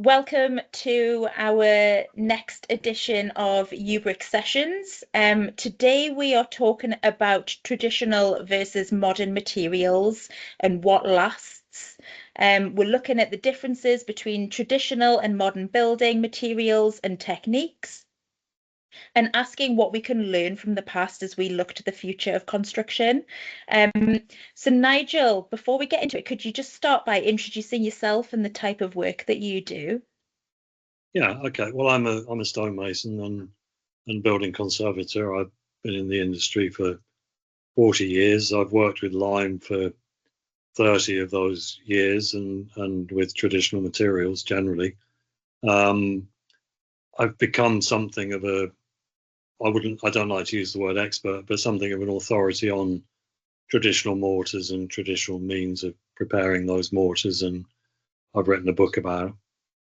Welcome to our next edition of Ubrix Sessions. Today we are talking about traditional versus modern materials and what lasts. We're looking at the differences between traditional and modern building materials and techniques, and asking what we can learn from the past as we look to the future of construction. So Nigel, before we get into it, could you just start by introducing yourself and the type of work that you do? Yeah, okay. Well, I'm a stonemason and building conservator. I've been in the industry for 40 years. I've worked with lime for 30 of those years and with traditional materials generally. I've become something of I don't like to use the word expert, but something of an authority on traditional mortars and traditional means of preparing those mortars. And I've written a book about it.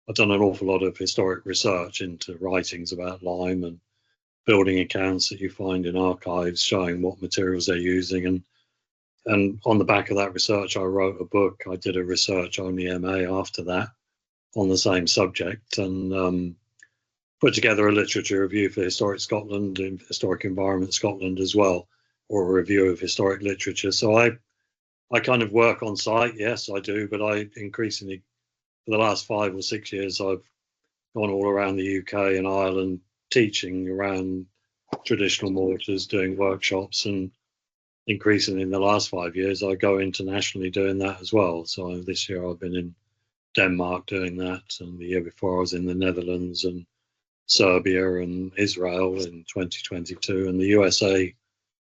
I've done an awful lot of historic research into writings about lime and building accounts that you find in archives showing what materials they're using. And on the back of that research, I wrote a book. I did a research only MA after that on the same subject, and put together a literature review for Historic Scotland and Historic Environment Scotland as well, or a review of historic literature. So I kind of work on site, yes, I do, but I increasingly, for the last 5 or 6 years, I've gone all around the UK and Ireland teaching around traditional mortars, doing workshops, and increasingly in the last 5 years, I go internationally doing that as well. So this year I've been in Denmark doing that, and the year before I was in the Netherlands and Serbia and Israel in 2022, and the USA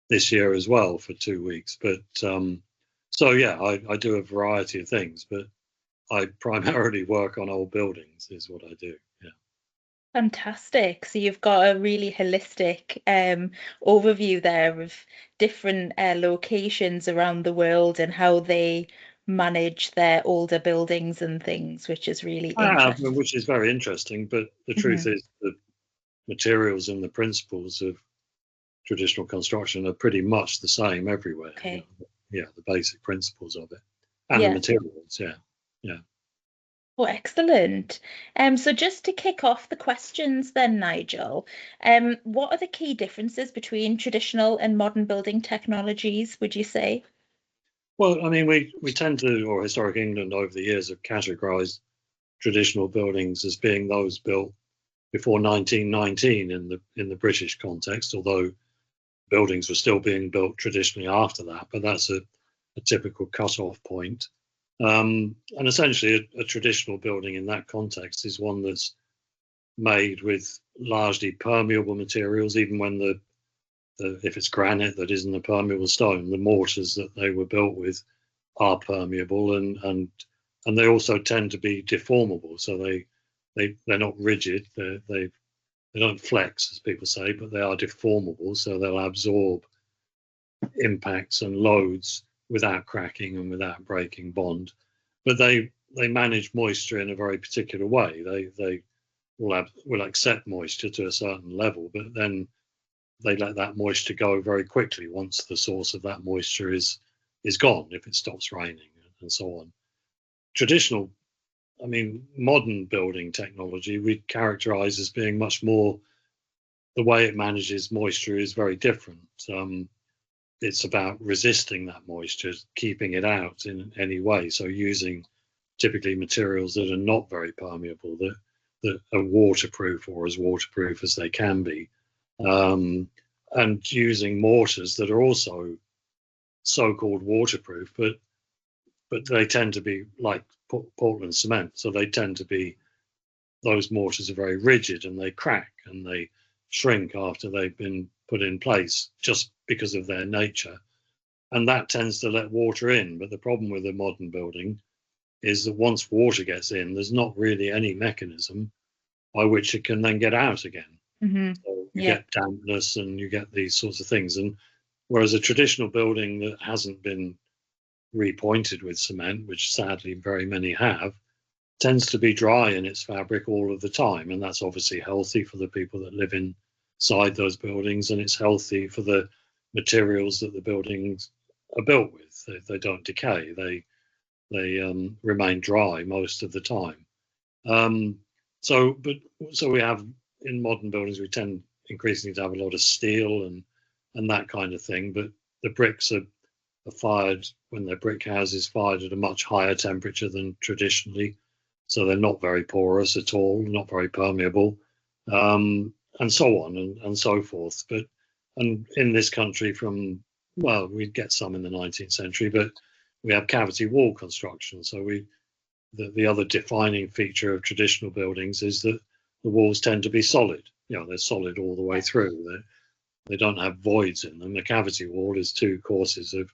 this year as well for 2 weeks. But so yeah, I do a variety of things, but I primarily work on old buildings is what I do. Yeah. Fantastic. So you've got a really holistic overview there of different locations around the world and how they manage their older buildings and things, which is really interesting. Which is very interesting, but the truth is the materials and the principles of traditional construction are pretty much the same everywhere. Okay. Yeah, the basic principles of it and the Yeah. materials. Yeah. Oh, excellent. So just to kick off the questions then, Nigel, what are the key differences between traditional and modern building technologies, would you say? Well, I mean, we tend to, or historic England over the years, have categorised traditional buildings as being those built before 1919 in the British context, although buildings were still being built traditionally after that, but that's a typical cut-off point. And essentially, a traditional building in that context is one that's made with largely permeable materials, even when if it's granite that isn't a permeable stone, the mortars that they were built with are permeable, and they also tend to be deformable. So they're not rigid. They don't flex, as people say, but they are deformable. So they'll absorb impacts and loads without cracking and without breaking bond. But they manage moisture in a very particular way. They will accept moisture to a certain level, but then they let that moisture go very quickly once the source of that moisture is gone, if it stops raining and so on. Traditional, I mean, modern building technology we characterize as being much more, the way it manages moisture is very different. It's about resisting that moisture, keeping it out in any way. So using typically materials that are not very permeable, that are waterproof or as waterproof as they can be, and using mortars that are also so-called waterproof, but they tend to be like Portland cement. So they tend to be, those mortars are very rigid and they crack and they shrink after they've been put in place just because of their nature. And that tends to let water in. But the problem with a modern building is that once water gets in, there's not really any mechanism by which it can then get out again. So you get dampness and you get these sorts of things. And whereas a traditional building that hasn't been repointed with cement, which sadly very many have, tends to be dry in its fabric all of the time. And that's obviously healthy for the people that live inside those buildings, and it's healthy for the materials that the buildings are built with. They don't decay. They remain dry most of the time. So we have, in modern buildings, we tend increasingly to have a lot of steel and that kind of thing, but the bricks are fired, when they're brick houses, fired at a much higher temperature than traditionally, so they're not very porous at all, not very permeable, and so on and so forth. And in this country, well, we get some in the 19th century, but we have cavity wall construction. So the other defining feature of traditional buildings is that the walls tend to be solid. They're solid all the way through. They don't have voids in them. The cavity wall is two courses of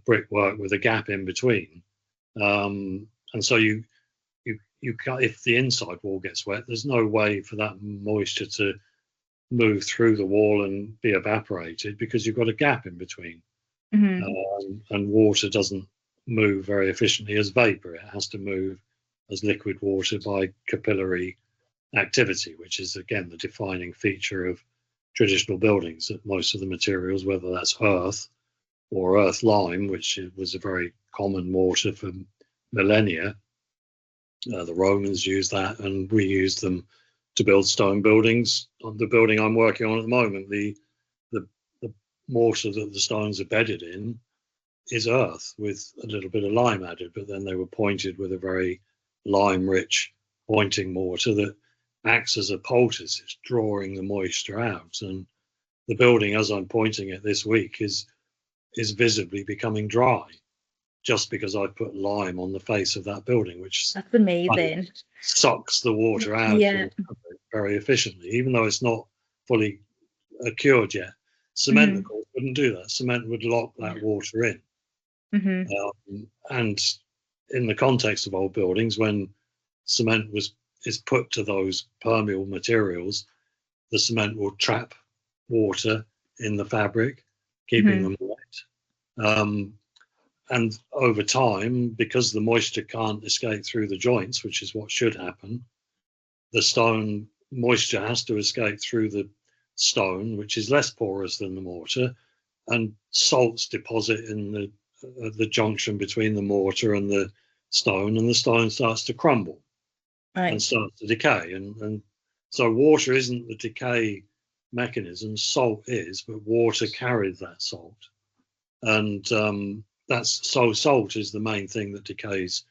brickwork with a gap in between, and so you if the inside wall gets wet, there's no way for that moisture to move through the wall and be evaporated, because you've got a gap in between. And water doesn't move very efficiently as vapor. It has to move as liquid water by capillary activity, which is again the defining feature of traditional buildings, that most of the materials, whether that's earth or earth lime, which was a very common mortar for millennia. The Romans used that, and we used them to build stone buildings. On the building I'm working on at the moment, the mortar that the stones are bedded in is earth with a little bit of lime added, but then they were pointed with a very lime-rich pointing mortar that acts as a poultice. It's drawing the moisture out, and the building, as I'm pointing it this week, is visibly becoming dry, just because I put lime on the face of that building, which That's amazing. sucks the water out very efficiently, even though it's not fully cured yet. Cement, of course, wouldn't do that. Cement would lock that water in. And in the context of old buildings, when cement is put to those permeable materials, the cement will trap water in the fabric, keeping them wet. And over time, because the moisture can't escape through the joints, which is what should happen, the stone moisture has to escape through the stone, which is less porous than the mortar, and salts deposit in the junction between the mortar and the stone starts to crumble and starts to decay. And so water isn't the decay mechanism, salt is, but water carries that salt. And salt is the main thing that decays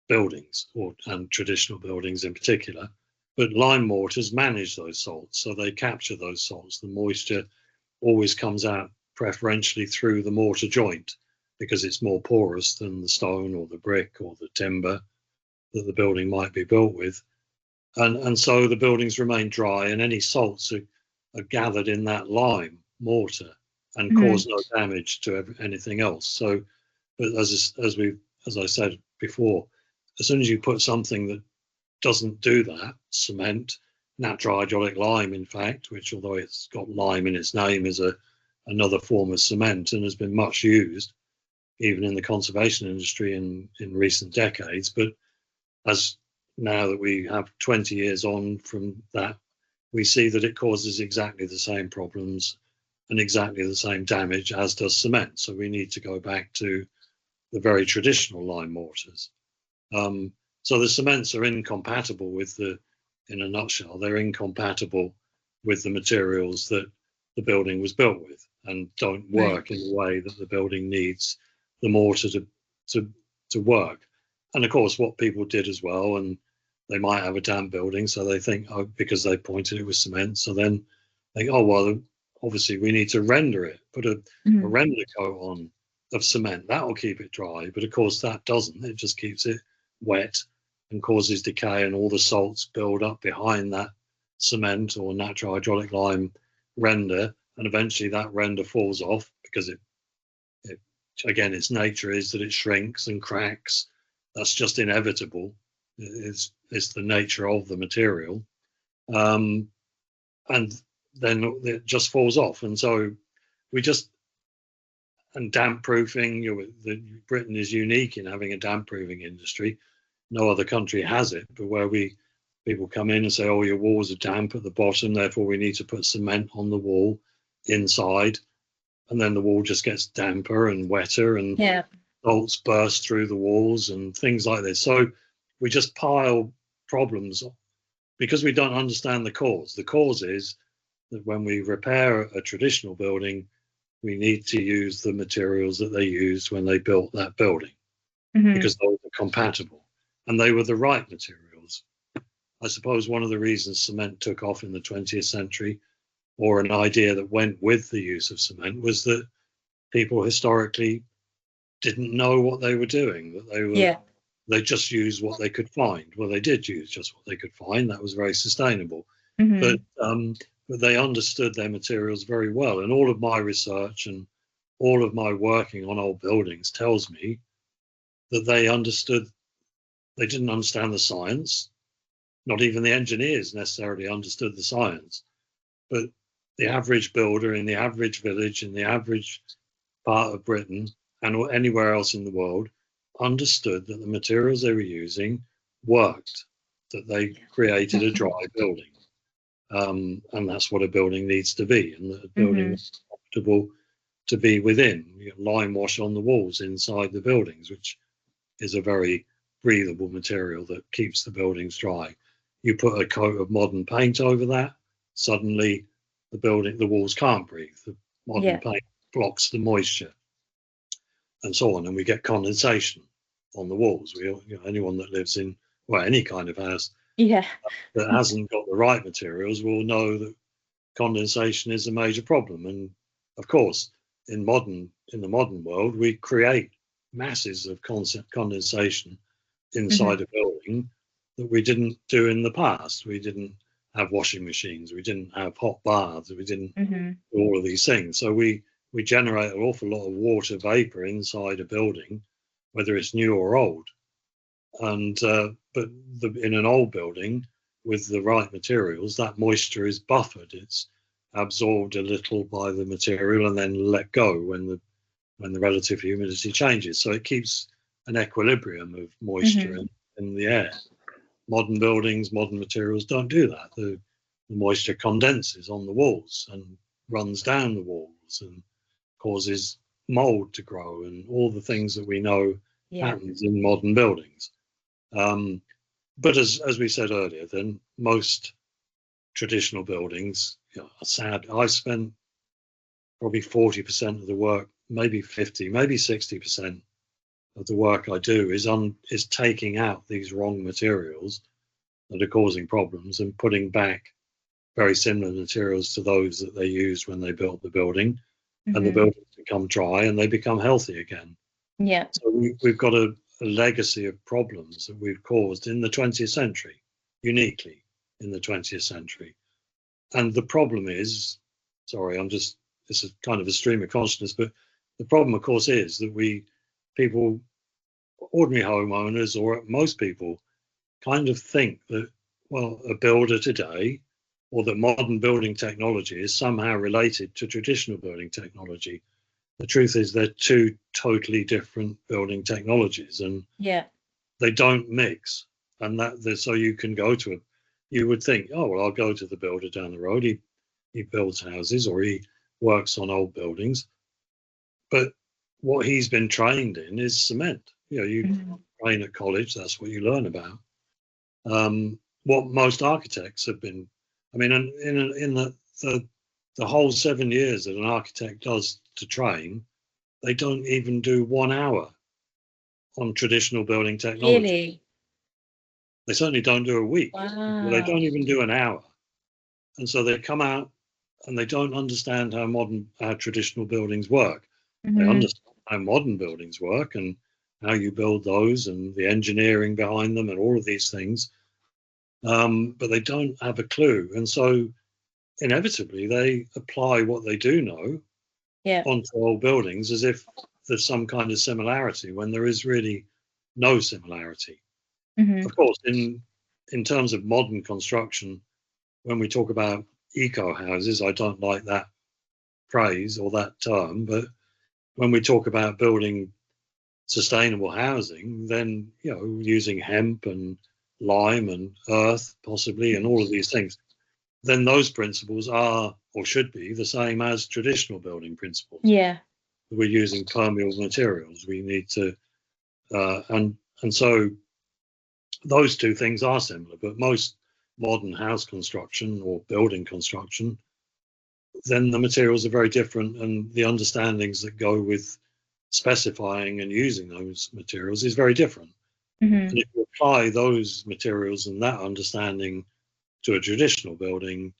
buildings, and traditional buildings in particular. But lime mortars manage those salts, so they capture those salts. The moisture always comes out preferentially through the mortar joint, because it's more porous than the stone or the brick or the timber that the building might be built with. And so the buildings remain dry, and any salts are gathered in that lime mortar and cause no damage to anything else. So, but as I said before, as soon as you put something that doesn't do that, cement, natural hydraulic lime, in fact, which, although it's got lime in its name, is another form of cement and has been much used even in the conservation industry in recent decades. But as now that we have 20 years on from that, we see that it causes exactly the same problems and exactly the same damage as does cement. So we need to go back to the very traditional lime mortars. So the cements are incompatible with in a nutshell, they're incompatible with the materials that the building was built with, and don't work in the way that the building needs the mortar to work. And of course, what people did as well, and they might have a damp building, so they think, oh, because they pointed it with cement, so then they think, oh, well, obviously we need to render it, put a render coat on of cement, that will keep it dry. But of course that doesn't, it just keeps it wet and causes decay, and all the salts build up behind that cement or natural hydraulic lime render, and eventually that render falls off, because it again, its nature is that it shrinks and cracks. That's just inevitable. It's the nature of the material, and then it just falls off. And so and damp proofing, Britain is unique in having a damp proofing industry. No other country has it, but where people come in and say, oh, your walls are damp at the bottom, therefore we need to put cement on the wall inside, and then the wall just gets damper and wetter, and bolts burst through the walls and things like this. So we just pile problems because we don't understand the cause. The cause is that when we repair a traditional building, we need to use the materials that they used when they built that building because those are compatible and they were the right materials. I suppose one of the reasons cement took off in the 20th century, or an idea that went with the use of cement, was that people historically didn't know what they were doing, that they just used what they could find. Well, they did use just what they could find. That was very sustainable. But they understood their materials very well. And all of my research and all of my working on old buildings tells me that they didn't understand the science. Not even the engineers necessarily understood the science. But the average builder in the average village, in the average part of Britain and anywhere else in the world understood that the materials they were using worked, that they created a dry building. And that's what a building needs to be, and that a building is comfortable to be within. You get lime wash on the walls inside the buildings, which is a very breathable material that keeps the buildings dry. You put a coat of modern paint over that, suddenly the walls can't breathe. The modern paint blocks the moisture, and so on, and we get condensation on the walls. Anyone that lives in any kind of house that hasn't got the right materials will know that condensation is a major problem. And of course, in the modern world, we create masses of condensation inside a building that we didn't do in the past. We didn't have washing machines, we didn't have hot baths, we didn't do all of these things. So we generate an awful lot of water vapor inside a building, whether it's new or old. And but in an old building with the right materials, that moisture is buffered. It's absorbed a little by the material and then let go when the relative humidity changes. So it keeps an equilibrium of moisture in the air. Modern buildings, modern materials don't do that. The moisture condenses on the walls and runs down the walls and causes mold to grow and all the things that we know happens in modern buildings. But as we said earlier, then most traditional buildings are sad. I spent probably 40% of the work, maybe 50, maybe 60% of the work I do is taking out these wrong materials that are causing problems and putting back very similar materials to those that they used when they built the building, and the buildings become dry and they become healthy again. So we've got a legacy of problems that we've caused in the 20th century, uniquely in the 20th century. And the problem is, it's a kind of a stream of consciousness, but the problem, of course, is that people, ordinary homeowners, or most people, kind of think that, well, a builder today, or that modern building technology is somehow related to traditional building technology. The truth is they're two totally different building technologies, and they don't mix. And so you would think, oh, well, I'll go to the builder down the road. He builds houses or he works on old buildings. But what he's been trained in is cement. You train at college, that's what you learn about. What most architects have been, in the whole 7 years that an architect does to train, they don't even do 1 hour on traditional building technology. Really? They certainly don't do a week. Wow. They don't even do an hour. And so they come out and they don't understand how traditional buildings work. They understand how modern buildings work and how you build those and the engineering behind them and all of these things. But they don't have a clue. And so inevitably they apply what they do know onto old buildings as if there's some kind of similarity when there is really no similarity. Of course, in terms of modern construction, when we talk about eco houses, I don't like that phrase or that term, but when we talk about building sustainable housing, then using hemp and lime and earth possibly and all of these things, then those principles are or should be the same as traditional building principles. We're using permeable materials. We need to and so those two things are similar, but most modern house construction or building construction, then the materials are very different, and the understandings that go with specifying and using those materials is very different. Hmm. And if you apply those materials and that understanding to a traditional building,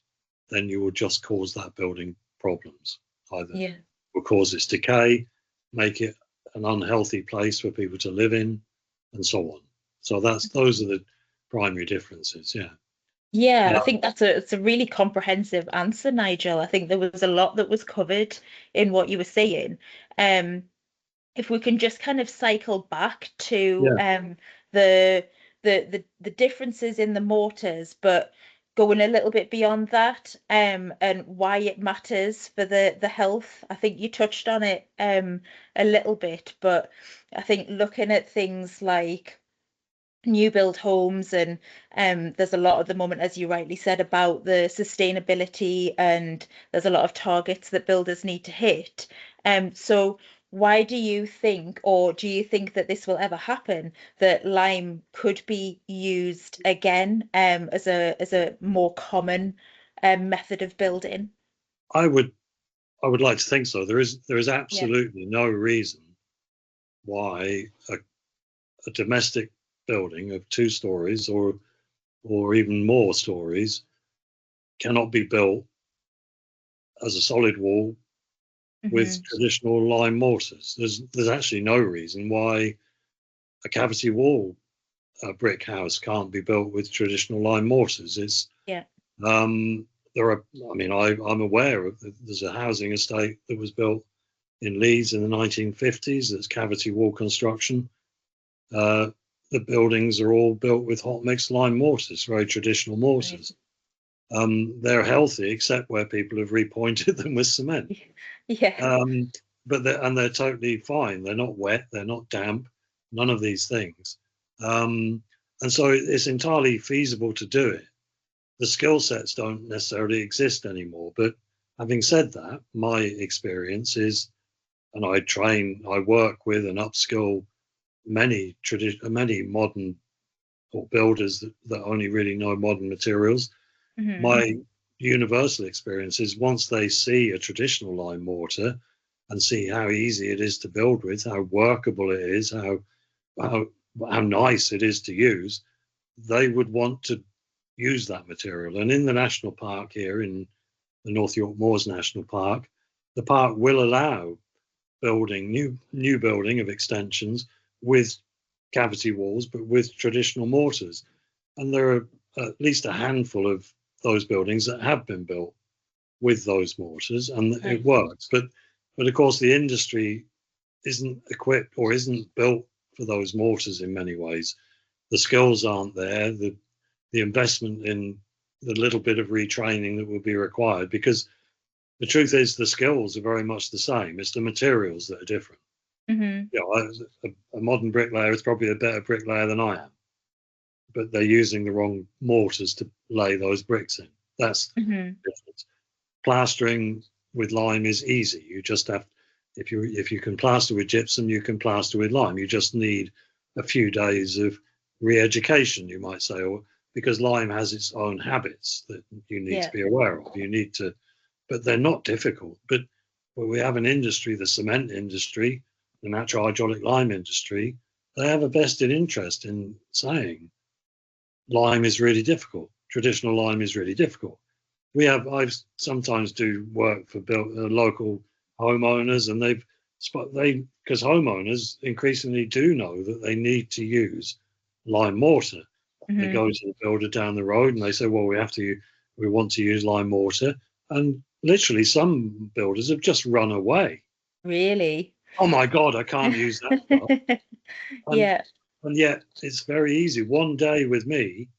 then you will just cause that building problems. Either Yeah. will cause its decay, make it an unhealthy place for people to live in, and so on. So those are the primary differences. Yeah. Yeah, I think that's it's a really comprehensive answer, Nigel. I think there was a lot that was covered in what you were saying. Um, if we can just kind of cycle back to Yeah. the the differences in the mortars, but going a little bit beyond that, and why it matters for the health. I think you touched on it a little bit, but I think looking at things like new build homes and there's a lot at the moment, as you rightly said, about the sustainability, and there's a lot of targets that builders need to hit. So why do you think, or do you think that this will ever happen, that lime could be used again as a more common method of building? I would I would like to think so. There is Yeah. absolutely no reason why a domestic building of 2 stories or even more stories cannot be built as a solid wall with Hmm. traditional lime mortars. There's actually no reason why a cavity wall brick house can't be built with traditional lime mortars. It's Yeah. there are. I mean, I'm aware of there's a housing estate that was built in Leeds in the 1950s. That's cavity wall construction. Uh, the buildings are all built with hot mix lime mortars, very traditional Right. mortars. They're healthy, except where people have repointed them with cement. Yeah. Um, but they're totally fine. They're not wet. They're not damp. None of these things. Um, and so it's entirely feasible to do it. The skill sets don't necessarily exist anymore. But having said that, my experience is, and I work with and upskill many modern or builders that only really know modern materials. Hmm. My universal experience is once they see a traditional lime mortar and see how easy it is to build with, how workable it is, how how nice it is to use, they would want to use that material. And in the national park here, in the North York Moors National Park, the park will allow building new building of extensions with cavity walls, but with traditional mortars. And there are at least a handful of those buildings that have been built with those mortars, and it Nice. works. But of course, the industry isn't equipped or isn't built for those mortars in many ways. The skills aren't there. The investment in the little bit of retraining that will be required, because the truth is the skills are very much the same. It's the materials that are different. Hmm. You know, a modern bricklayer is probably a better bricklayer than I am, but they're using the wrong mortars to lay those bricks in. That's Hmm. the difference. Plastering with lime is easy. You just have, if you can plaster with gypsum, you can plaster with lime. You just need a few days of re-education, you might say, or because lime has its own habits that you need to Yeah. be aware of. You need to, but they're not difficult. But we have an industry, the cement industry, the natural hydraulic lime industry. They have a vested interest in saying lime is really difficult. Traditional lime is really difficult. I've sometimes do work for local homeowners, and because homeowners increasingly do know that they need to use lime mortar. They Hmm. go to the builder down the road and they say, well, we want to use lime mortar. And literally some builders have just run away. Really? Oh my God, I can't use that stuff. And Yeah. and yet it's very easy. One day with me,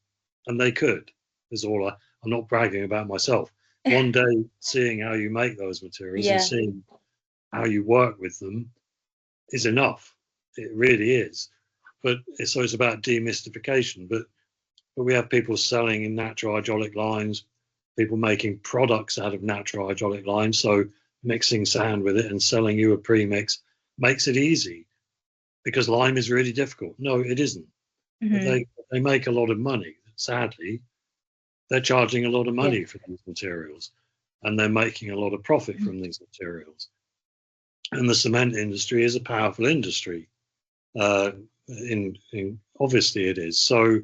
and they could. Is all I'm not bragging about myself. One day, seeing how you make those materials and Yeah. seeing how you work with them is enough. It really is. So it's about demystification. But we have people selling in natural hydraulic lines, people making products out of natural hydraulic lines. So mixing sand with it and selling you a premix makes it easy because lime is really difficult. No, it isn't. but Hmm. they make a lot of money. Sadly, they're charging a lot of Yeah. money for these materials, and they're making a lot of profit from these materials. And the cement industry is a powerful industry. Uh, in obviously it is. So,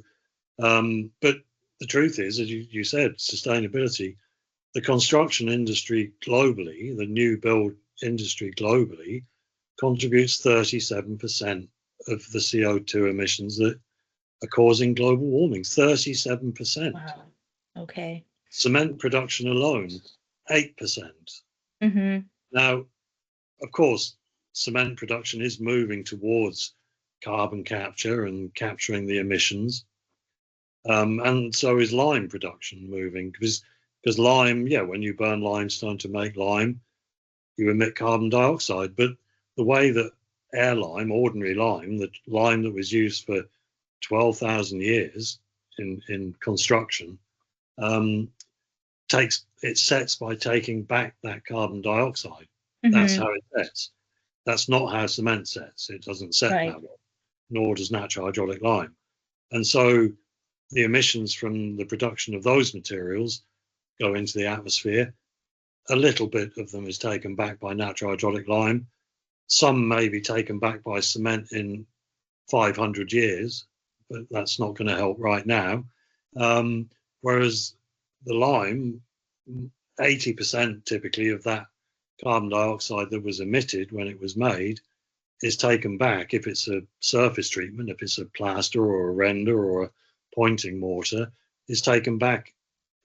but the truth is, as you said, sustainability. The construction industry globally, the new build industry globally, contributes 37% of the CO2 emissions that are causing global warming. 37%. Wow. Okay. Cement production alone, 8%. Hmm. Now, of course, cement production is moving towards carbon capture and capturing the emissions. And so is lime production moving because lime, yeah, when you burn limestone to make lime, you emit carbon dioxide. But the way that air lime, ordinary lime, the lime that was used for 12,000 years in construction, um, it sets by taking back that carbon dioxide. That's Hmm. how it sets. That's not how cement sets. It doesn't set Right. that way, nor does natural hydraulic lime. And so the emissions from the production of those materials go into the atmosphere. A little bit of them is taken back by natural hydraulic lime. Some may be taken back by cement in 500 years, but that's not going to help right now. Whereas the lime, 80% typically of that carbon dioxide that was emitted when it was made is taken back if it's a surface treatment, if it's a plaster or a render or a pointing mortar, is taken back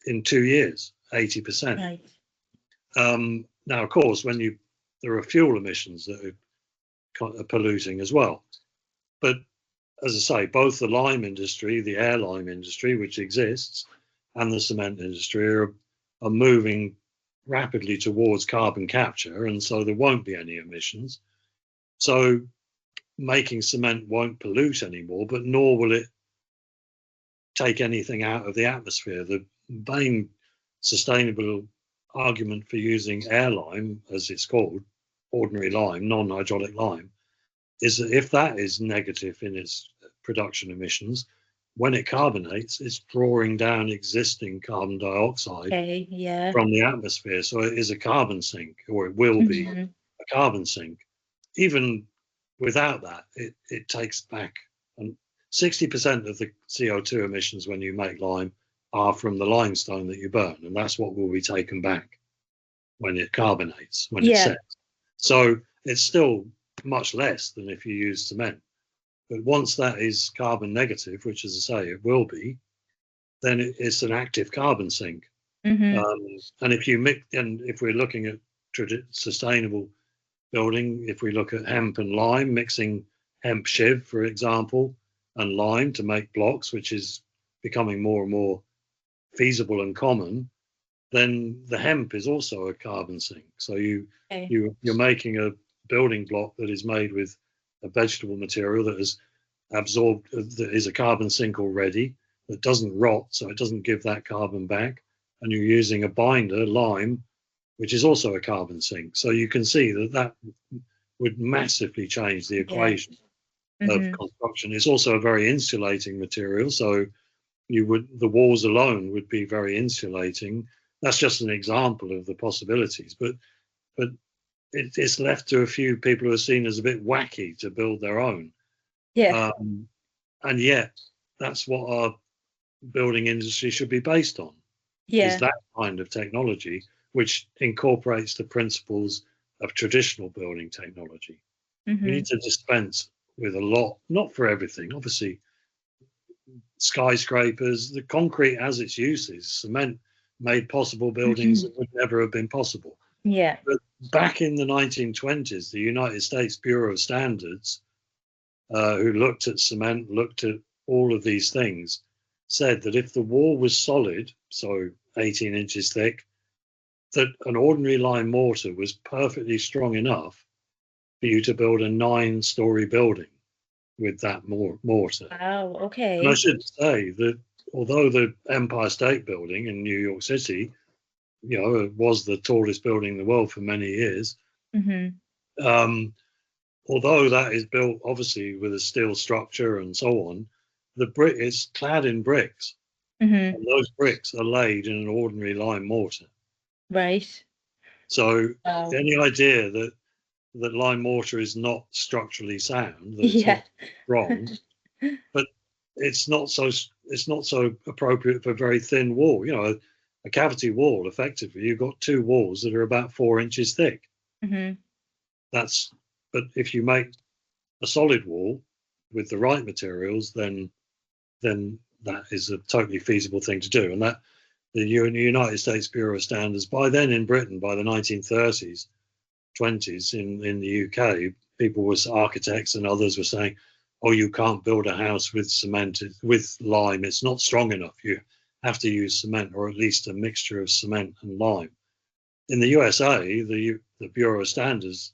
in 2 years, 80%. Right. Now, of course, there are fuel emissions that are polluting as well. But as I say, both the lime industry, the air lime industry, which exists, and the cement industry are moving rapidly towards carbon capture, and so there won't be any emissions. So making cement won't pollute anymore, but nor will it take anything out of the atmosphere. The main sustainable argument for using air lime, as it's called, ordinary lime, non-hydraulic lime, is that if that is negative in its production emissions, when it carbonates, it's drawing down existing carbon dioxide Okay. Yeah. from the atmosphere. So it is a carbon sink, or it will be Hmm. a carbon sink. Even without that, it takes back, and 60% of the CO2 emissions when you make lime are from the limestone that you burn, and that's what will be taken back when it carbonates, when it Yeah. sets. So it's still much less than if you use cement. But once that is carbon negative, which, as I say, it will be, then it's an active carbon sink. Hmm. And if we're looking at sustainable building, if we look at hemp and lime, mixing hemp shiv, for example, and lime to make blocks, which is becoming more and more feasible and common, then the hemp is also a carbon sink. So Okay. you're making a building block that is made with a vegetable material that is absorbed, that is a carbon sink already, that doesn't rot, so it doesn't give that carbon back. And you're using a binder, lime, which is also a carbon sink. So you can see that would massively change the Yeah. equation of Hmm. construction. It's also a very insulating material, so the walls alone would be very insulating. That's just an example of the possibilities, but it's left to a few people who are seen as a bit wacky to build their own, Yeah. um, and yet that's what our building industry should be based on, is Yeah. that kind of technology which incorporates the principles of traditional building technology. We Hmm. need to dispense with a lot, not for everything, obviously. Skyscrapers, the concrete has its uses. Cement made possible buildings that would never have been possible. Yeah. But back in the 1920s, the United States Bureau of Standards, who looked at cement, looked at all of these things, said that if the wall was solid, so 18 inches thick, that an ordinary lime mortar was perfectly strong enough for you to build a 9-story building with that mortar. Wow. And I Okay. should say that although the Empire State Building in New York City, was the tallest building in the world for many years, Hmm. um, although that is built obviously with a steel structure and so on, the brick is clad in bricks, Hmm. and those bricks are laid in an ordinary lime mortar. Right. So Wow. any idea that lime mortar is not structurally sound, that it's Yeah. not strong, but it's not so appropriate for very thin wall. A cavity wall, effectively, you've got two walls that are about 4 inches thick. Hmm. That's but if you make a solid wall with the right materials, then that is a totally feasible thing to do. And that the United States Bureau of Standards, by then in Britain, by the 1930s, 20s in the UK, people was architects and others were saying, "Oh, you can't build a house with cement with lime. It's not strong enough. You have to use cement, or at least a mixture of cement and lime." In the USA, the Bureau of Standards,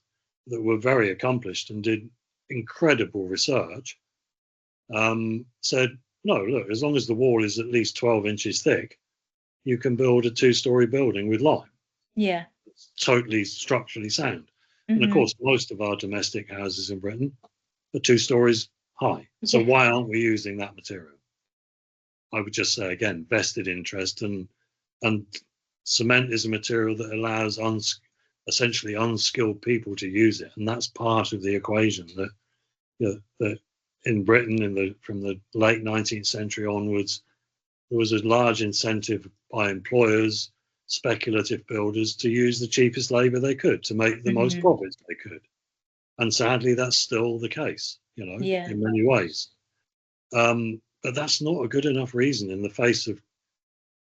that were very accomplished and did incredible research, said, "No, look, as long as the wall is at least 12 inches thick, you can build a two-story building with lime. Yeah. It's totally structurally sound." And of Hmm. course, most of our domestic houses in Britain are 2 stories high. So Yeah. why aren't we using that material? I would just say again, vested interest, and cement is a material that allows essentially unskilled people to use it, and that's part of the equation. That in Britain, from the late 19th century onwards, there was a large incentive by employers, speculative builders, to use the cheapest labour they could to make the most Hmm. profits they could. And sadly, that's still the case, Yeah. in many ways. But that's not a good enough reason in the face of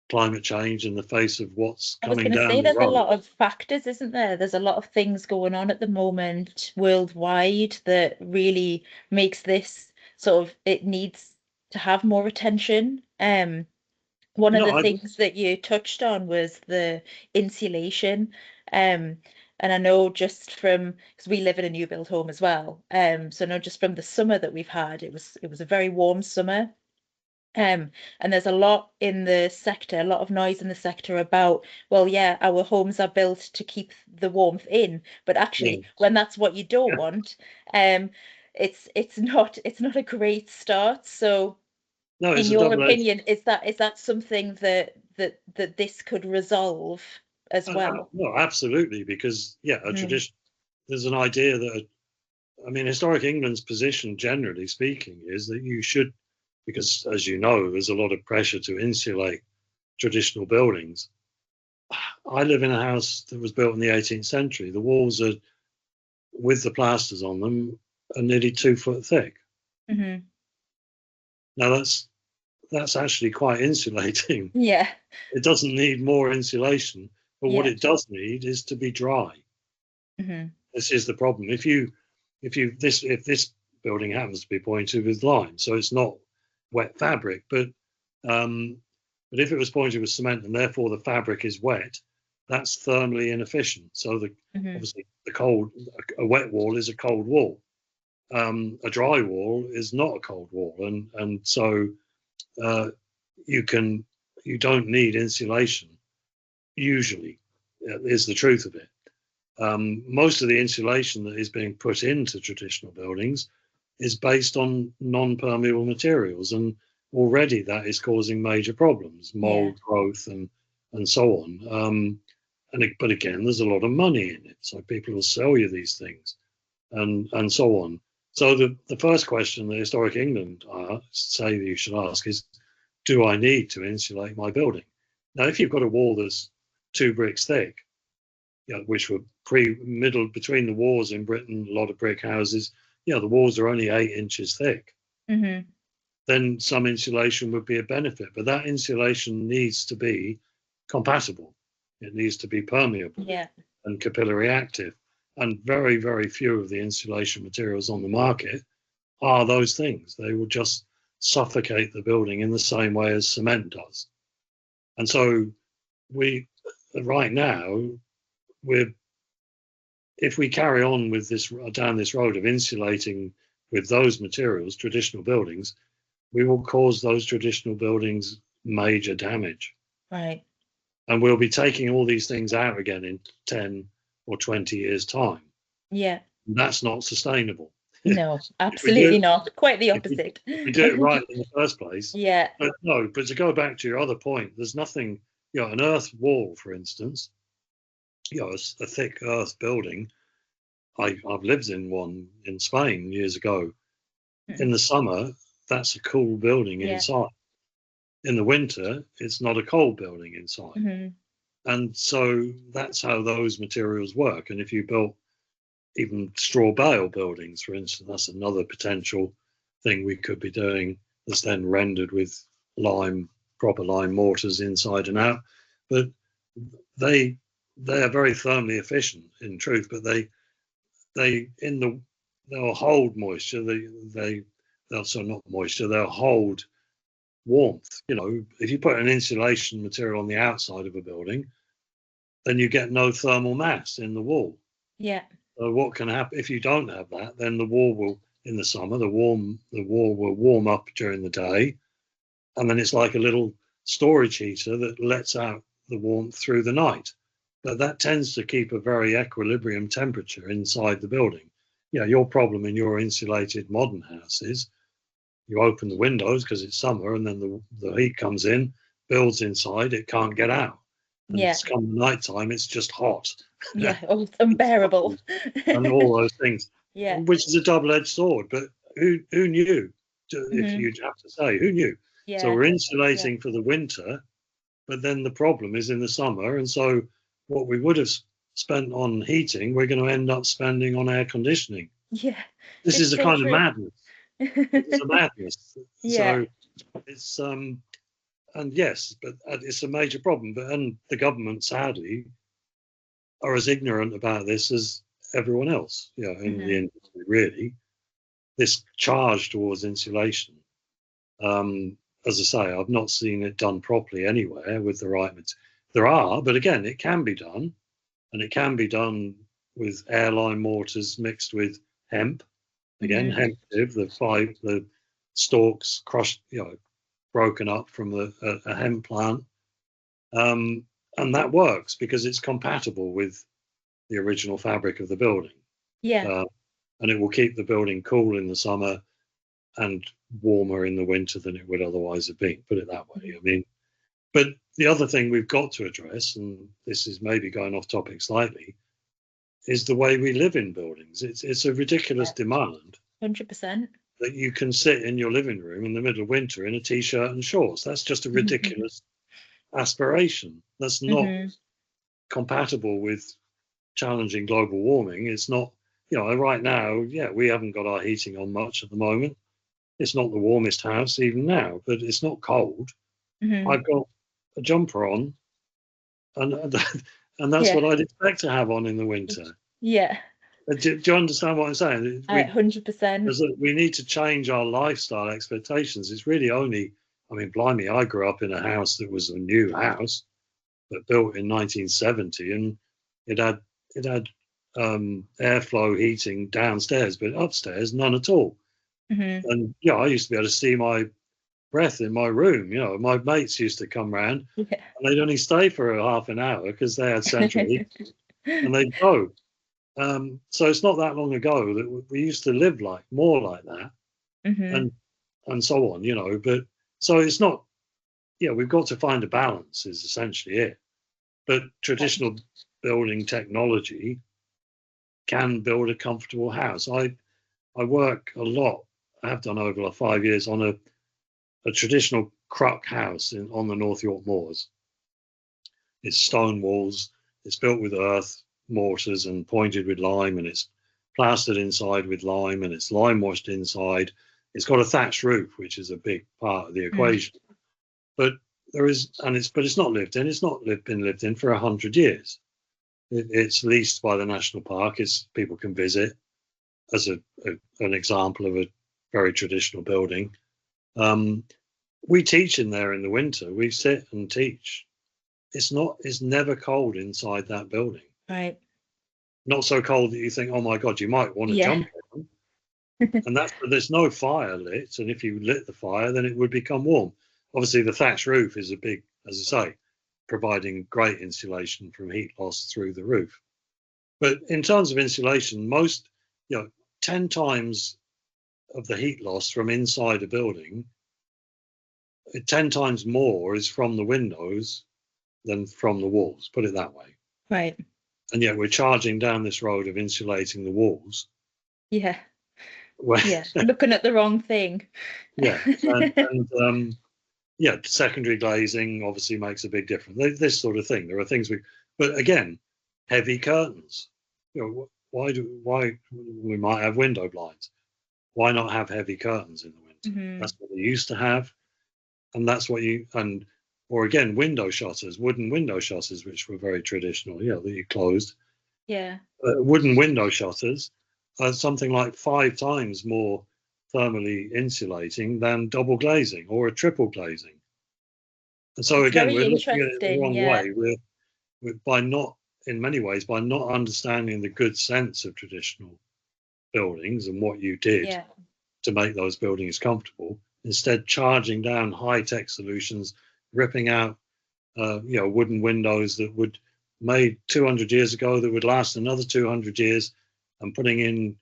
climate change, in the face of what's I was coming going to say down the there's a road. lot of factors, isn't there? There's a lot of things going on at the moment worldwide that really makes this sort of it needs to have more attention. One of No, the things that you touched on was the insulation. Um, and I know just from because we live in a new build home as well. So I know just from the summer that we've had, it was a very warm summer. And there's a lot in the sector, a lot of noise in the sector about, well, yeah, our homes are built to keep the warmth in, but yeah, actually, when that's what you don't yeah. want, um, it's not a great start. So, No, in it's a your double-edged. opinion, is that something that this could resolve as well? No, absolutely, because a Hmm. tradition. There's an idea that I mean, historic England's position, generally speaking, is that you should, because as you know, there's a lot of pressure to insulate traditional buildings. I live in a house that was built in the 18th century. The walls are, with the plasters on them, are nearly 2 foot thick. Hmm. Now that's actually quite insulating. Yeah. It doesn't need more insulation, but what Yeah. it does need is to be dry. Hmm. This is the problem. If this building happens to be pointed with lime, so it's not wet fabric, um, but if it was pointed with cement and therefore the fabric is wet, that's thermally inefficient. So Hmm. obviously a wet wall is a cold wall. A dry wall is not a cold wall, and so uh, you can you don't need insulation usually. Is the truth of it. Most of the insulation that is being put into traditional buildings is based on non-permeable materials, and already that is causing major problems, Yeah. mold growth and so on. But again, there's a lot of money in it, so people will sell you these things, and so on. So the first question that Historic England say that you should ask is, do I need to insulate my building? Now, if you've got a wall that's 2 bricks thick, which were middle between the wars in Britain, a lot of brick houses, the walls are only 8 inches thick. Hmm. Then some insulation would be a benefit, but that insulation needs to be compatible. It needs to be permeable Yeah. and capillary active. And very, very few of the insulation materials on the market are those things. They will just suffocate the building in the same way as cement does. And so we, right now, we're if we carry on with this down this road of insulating with those materials traditional buildings, we will cause those traditional buildings major damage, Right. and we'll be taking all these things out again in 10 or 20 years time. Yeah. That's not sustainable. No, If we do absolutely it, not. Quite the if we, opposite. if we do it right in the first place. Yeah. But no, but to go back to your other point, there's nothing, an earth wall, for instance, a thick earth building. I've lived in one in Spain years ago. In Mm. the summer, that's a cool building Yeah. inside. In the winter, it's not a cold building inside. Hmm. And so that's how those materials work. And if you built even straw bale buildings, for instance, that's another potential thing we could be doing that's then rendered with proper lime mortars inside and out. But they they are very thermally efficient in truth, but they'll hold moisture. They'll so not moisture. They'll hold warmth. If you put an insulation material on the outside of a building, then you get no thermal mass in the wall. Yeah. So what can happen if you don't have that? Then the wall will, in the summer, the wall will warm up during the day, and then it's like a little storage heater that lets out the warmth through the night. But that tends to keep a very equilibrium temperature inside the building. Your problem in your insulated modern houses, you open the windows because it's summer, and then the heat comes in, builds inside, it can't get out. And Yeah. it's come night time, it's just hot. Yeah. Oh, it's unbearable. And all those things, Yeah. which is a double-edged sword. But who knew? If Hmm. you'd have to say, who knew? So Yeah. we're Yeah. insulating for the winter, but then the problem is in the summer, and so what we would have spent on heating, we're going to end up spending on air conditioning. Yeah. This It's is a so kind of true. madness. It is a madness. Yeah. So it's and yes, but it's a major problem. But and the government sadly are as ignorant about this as everyone else, in the Hmm. industry, really. This charge towards insulation, as I say, I've not seen it done properly anywhere with the right material. There are, but again, it can be done, and it can be done with airline mortars mixed with hemp. Again, Hmm. hemptive, the stalks crushed, broken up from a hemp plant, um, and that works because it's compatible with the original fabric of the building. Yeah. Uh, and it will keep the building cool in the summer and warmer in the winter than it would otherwise have been. Put it that way. Mhm. I mean, but the other thing we've got to address, and this is maybe going off topic slightly, is the way we live in buildings. It's a ridiculous Yeah. demand 100%. that you can sit in your living room in the middle of winter in a t-shirt and shorts. That's just a ridiculous aspiration. That's not Hmm. compatible with challenging global warming. It's not, right now, we haven't got our heating on much at the moment. It's not the warmest house even now, but it's not cold. Hmm. I've got a jumper on, and and that's Yeah. what I'd expect to have on in the winter. Yeah. Do you understand what I'm saying? 100%. We need to change our lifestyle expectations. It's really only, I mean, blimey, I grew up in a house that was a new house, but built in 1970, and it had airflow heating downstairs, but upstairs none at all. Hmm. And I used to be able to see my breath in my room. My mates used to come round, Yeah. and they'd only stay for a half an hour because they had central heat, and they'd go. So it's not that long ago that we used to live more like that, Hmm. and so on. But so it's not. We've got to find a balance. Is essentially it. But traditional building technology can build a comfortable house. I work a lot. I have done over 5 years on a traditional cruck house on the North York Moors. It's stone walls. It's built with earth mortars and pointed with lime, and it's plastered inside with lime, and it's lime washed inside. It's got a thatched roof, which is a big part of the Mm. equation. But it's not lived in. It's not been lived in for 100 years. It's leased by the national park. People can visit as an example of a very traditional building. Um, we teach in there in the winter. We sit and teach. It's never cold inside that building. Right. Not so cold that you think, oh my God, you might want to Yeah. jump on. And there's no fire lit. And if you lit the fire, then it would become warm. Obviously, the thatched roof is a big, as I say, providing great insulation from heat loss through the roof. But in terms of insulation, most, 10 times of the heat loss from inside a building, 10 times more is from the windows than from the walls, put it that way. Right. And yet we're charging down this road of insulating the walls. Yeah. Where, Yeah. Looking at the wrong thing. yeah. And yeah, secondary glazing obviously makes a big difference. This sort of thing. There are things but again, heavy curtains. You know, why we might have window blinds? Why not have heavy curtains in the winter? Hmm. That's what they used to have, and that's what or again, window shutters, wooden window shutters, which were very traditional. Yeah, that you closed. Yeah. Wooden window shutters are something like 5 times more thermally insulating than double glazing or a triple glazing. And so It's again, very we're looking at it the interesting. wrong Yeah. way. By not, in many ways, by not understanding the good sense of traditional buildings and what you did Yeah. to make those buildings comfortable, instead charging down high-tech solutions, ripping out wooden windows that would made 200 years ago that would last another 200 years, and putting in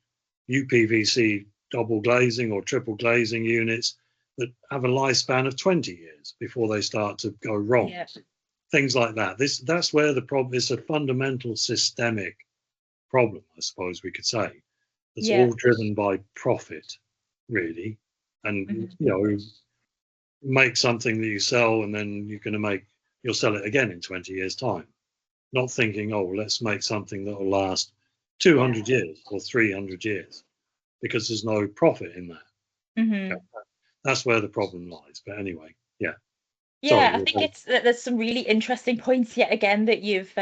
UPVC double glazing or triple glazing units that have a lifespan of 20 years before they start to go wrong. Yeah. Things like that. That's where the problem is. A fundamental systemic problem, I suppose we could say. It's Yeah. all driven by profit, really, and Hmm. make something that you sell, and then you'll sell it again in 20 years' time. Not thinking, oh, let's make something that will last Yeah. 200 years or 300 years, because there's no profit in that. Yeah, Hmm. that's where the problem lies. But anyway, yeah. Yeah, Sorry. I think there's some really interesting points yet again that you've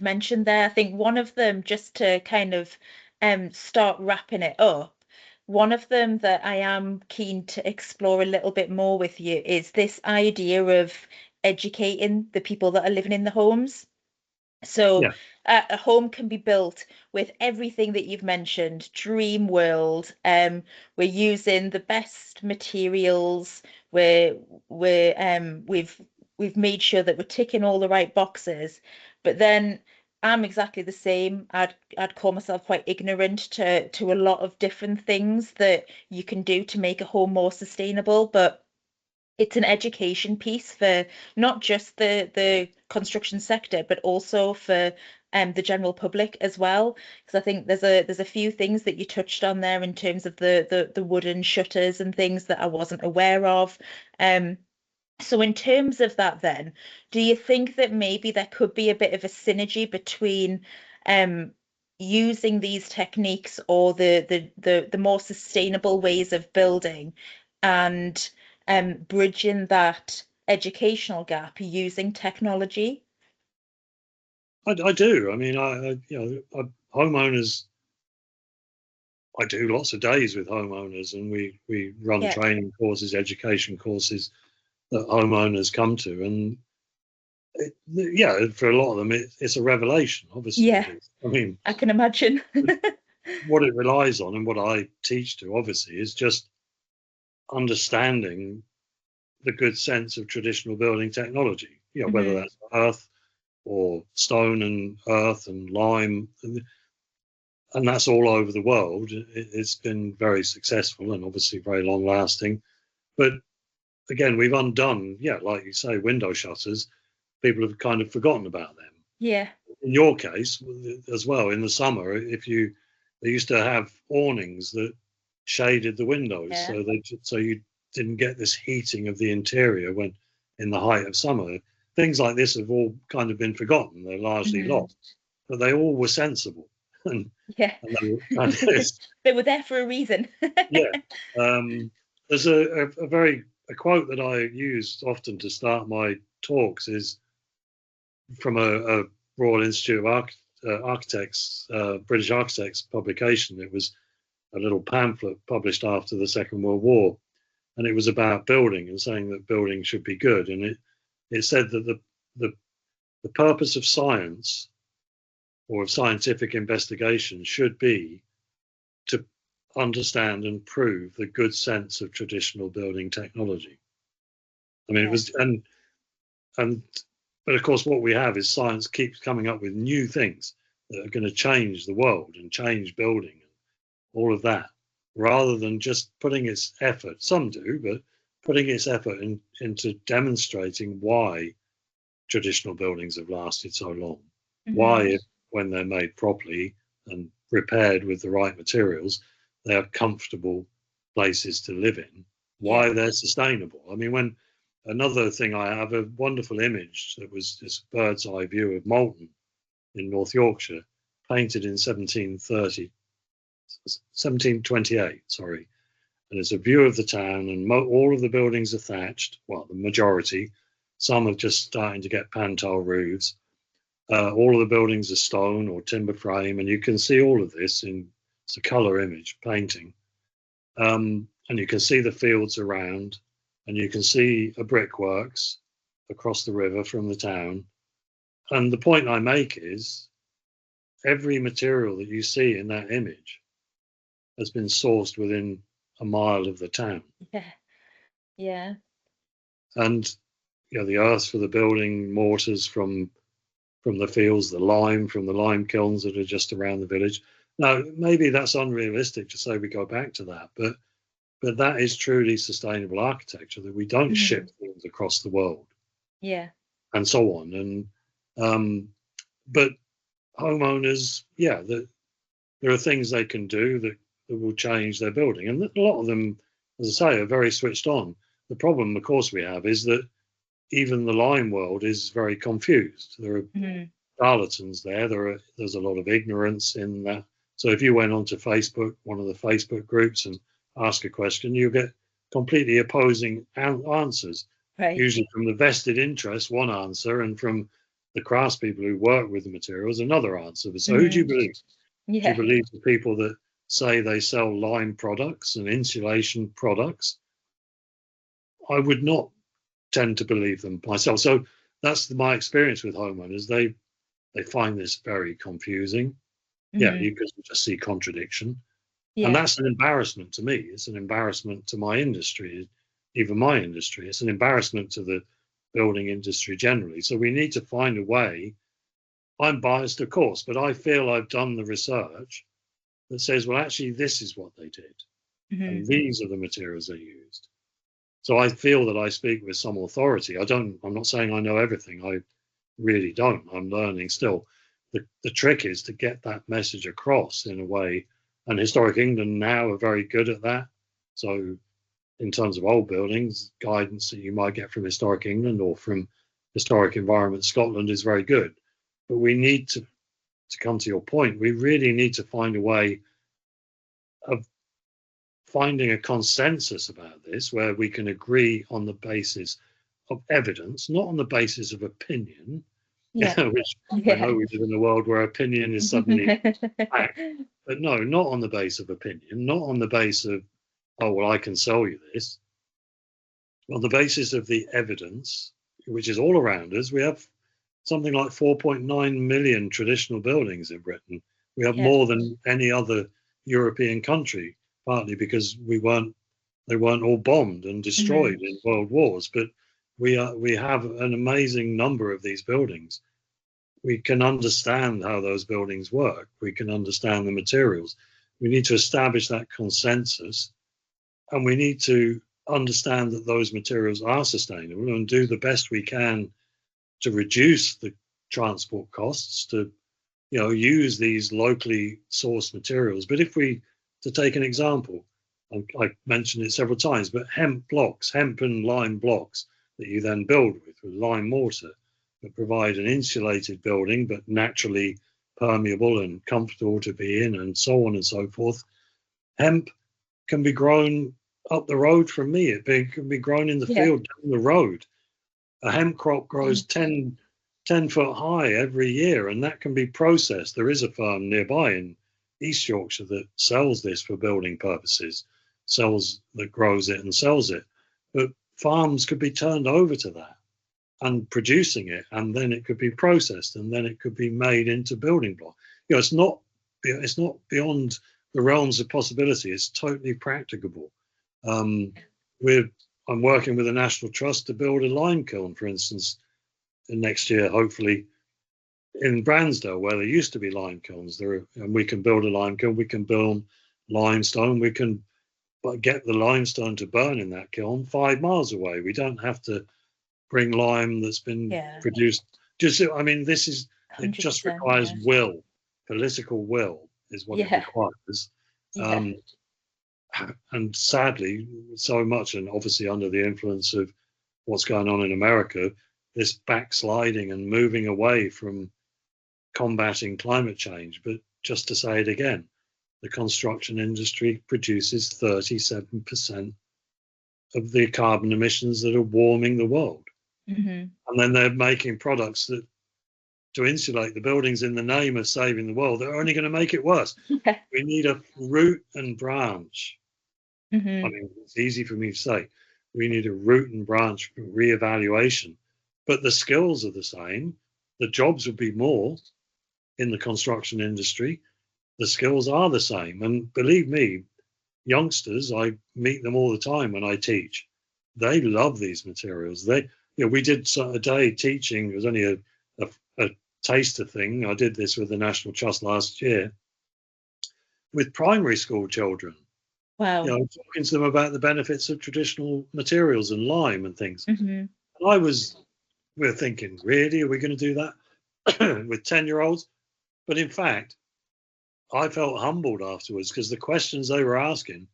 mentioned there. I think one of them, just to kind of start wrapping it up, one of them that I am keen to explore a little bit more with you is this idea of educating the people that are living in the homes. So Yeah, a home can be built with everything that you've mentioned, dream world. We're using the best materials. We've made sure that we're ticking all the right boxes. But then I'm exactly the same. I'd call myself quite ignorant to a lot of different things that you can do to make a home more sustainable. But it's an education piece for not just the construction sector, but also for the general public as well. Because I think there's a few things that you touched on there in terms of the wooden shutters and things that I wasn't aware of. Um, so in terms of that, then, do you think that maybe there could be a bit of a synergy between um, using these techniques or the more sustainable ways of building and bridging that educational gap using technology? I do. I mean, homeowners. I do lots of days with homeowners, and we run Yeah, training courses, education courses that homeowners come to, and yeah, for a lot of them, it's a revelation. Obviously, it yeah, is. I mean, I can imagine. what it relies on, and what I teach to, obviously, is just understanding the good sense of traditional building technology. You know, whether Hmm. that's earth or stone and earth and lime, and that's all over the world. It's been very successful and obviously very long lasting. But again, we've undone, yeah, like you say, window shutters. People have kind of forgotten about them. Yeah, In your case as well, in the summer, they used to have awnings that shaded the windows, yeah. so you didn't get this heating of the interior when in the height of summer. Things like this have all kind of been forgotten. They're largely Hmm. lost, but they all were sensible, and Yeah. and it's, They were there for a reason. yeah. There's a quote that I use often to start my talks is from a Royal Institute of Architects, British Architects publication. It was a little pamphlet published after the Second World War, and it was about building and saying that building should be good. And it said that the the purpose of science or of scientific investigation should be to understand and prove the good sense of traditional building technology. I mean, it Yeah. was and but of course, what we have is science keeps coming up with new things that are going to change the world and change building all of that, rather than just putting its effort, some do, but putting its effort into demonstrating why traditional buildings have lasted so long. Why, when they're made properly and repaired with the right materials, they are comfortable places to live in. Why they're sustainable. I mean, when another thing, I have a wonderful image that was this bird's eye view of Malton in North Yorkshire, painted in 1728, sorry. And it's a view of the town, and all of the buildings are thatched. Well, the majority. Some are just starting to get pantel roofs. All of the buildings are stone or timber frame, and you can see all of this it's a colour image painting. And you can see the fields around, and you can see a brickworks across the river from the town. And the point I make is every material that you see in that image has been sourced within a mile of the town. Yeah. And the earth for the building, mortars from the fields, the lime from the lime kilns that are just around the village. Now, maybe that's unrealistic to say we go back to that, but that is truly sustainable architecture, that we don't ship things across the world. And so on. And but homeowners, there are things they can do that will change their building, and a lot of them, as I say, are very switched on. The problem, of course, we have is that even the lime world is very confused. There are charlatans there. There's a lot of ignorance in that. So if you went onto Facebook, one of the Facebook groups, and ask a question, you get completely opposing answers. Right. Usually from the vested interest, one answer, and from the craftspeople who work with the materials, another answer. So who do you believe? Do you believe the people that say they sell lime products and insulation products? I would not tend to believe them myself. So that's my experience with homeowners. They find this very confusing. You can just see contradiction. And that's an embarrassment to me. It's an embarrassment to my industry, even my industry. It's an embarrassment to the building industry generally. So we need to find a way. I'm biased, of course, but I feel I've done the research that says, well, actually, this is what they did. And these are the materials they used. So I feel that I speak with some authority. I'm not saying I know everything. I really don't. I'm learning still. The trick is to get that message across in a way. And Historic England now are very good at that. So in terms of old buildings, guidance that you might get from Historic England or from Historic Environment Scotland is very good. But we need to come to your point, we really need to find a way of finding a consensus about this where we can agree on the basis of evidence, not on the basis of opinion, which I know we live in a world where opinion is suddenly fact. But no, not on the basis of opinion, not on the basis of, oh, well, I can sell you this. On the basis of the evidence, which is all around us. We have something like 4.9 million traditional buildings in Britain. We have more than any other European country, partly because they weren't all bombed and destroyed in world wars. But we have an amazing number of these buildings. We can understand how those buildings work. We can understand the materials. We need to establish that consensus, and we need to understand that those materials are sustainable and do the best we can to reduce the transport costs, to use these locally sourced materials. But to take an example, I mentioned it several times, but hemp and lime blocks that you then build with lime mortar, that provide an insulated building but naturally permeable and comfortable to be in, and so on and so forth. Hemp can be grown up the road from me. It can be grown in the field down the road. A hemp crop grows 10 foot high every year, and that can be processed. There is a farm nearby in East Yorkshire that sells this for building purposes, that grows it and sells it. But farms could be turned over to that and producing it, and then it could be processed, and then it could be made into building block. It's not beyond the realms of possibility. It's totally practicable. I'm working with the National Trust to build a lime kiln, for instance, next year, hopefully, in Bransdale, where there used to be lime kilns. And we can build a lime kiln. We can build limestone, we can get the limestone to burn in that kiln 5 miles away. We don't have to bring lime that's been Yeah. produced. I mean, it just 100%. requires Yeah. will, political will is what it Yeah. requires. Yeah. Um, and sadly, so much, and obviously under the influence of what's going on in America, this backsliding and moving away from combating climate change. But just to say it again, the construction industry produces 37% of the carbon emissions that are warming the world. Hmm. And then they're making products that to insulate the buildings in the name of saving the world, they're only going to make it worse. Yeah. We need a root and branch. I Hmm. mean, it's easy for me to say. We need a root and branch reevaluation, but the skills are the same. The jobs would be more in the construction industry. The skills are the same. And believe me, youngsters, I meet them all the time when I teach. They love these materials. We did a day teaching. It was only a taster thing. I did this with the National Trust last year with primary school children. Wow. Talking to them about the benefits of traditional materials and lime and things. Hmm. And we're thinking, really, are we going to do that with 10-year-olds? But in fact, I felt humbled afterwards because the questions they were asking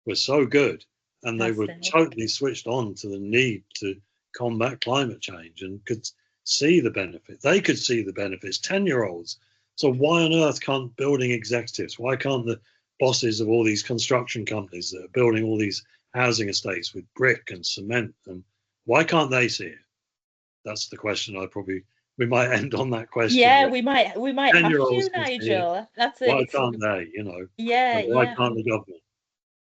were so good, and they were Fantastic. totally switched on to the need to combat climate change and could see the benefit. They could see the benefits, 10-year-olds. So why on earth can't building executives, why can't the bosses of all these construction companies that are building all these housing estates with brick and cement, and why can't they see it? That's the question. We might end on that question. Yeah, Really. we might have 10-year-olds to, can see it. Nigel. That's Why it's can't they? yeah, And why yeah. can't the government?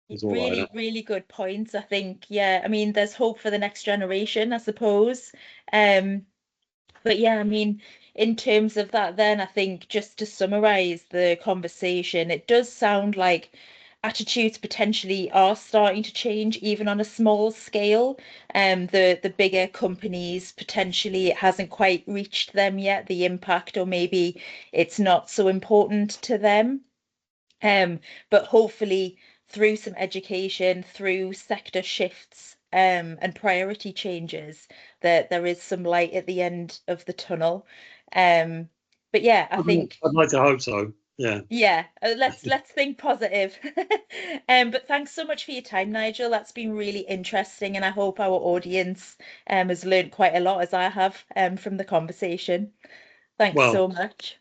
Is all I Really, know. really good points, I think. Yeah, I mean, there's hope for the next generation, I suppose. Um, but yeah, I mean, in terms of that, then I think just to summarize the conversation, it does sound like attitudes potentially are starting to change, even on a small scale. The bigger companies potentially it hasn't quite reached them yet, the impact, or maybe it's not so important to them. But hopefully through some education, through sector shifts, and priority changes, that there is some light at the end of the tunnel. Um, but yeah, I think I'd like to hope so. Yeah. yeah, let's think positive. But thanks so much for your time, Nigel. That's been really interesting, and I hope our audience has learned quite a lot as I have from the conversation. Thanks Well, so much.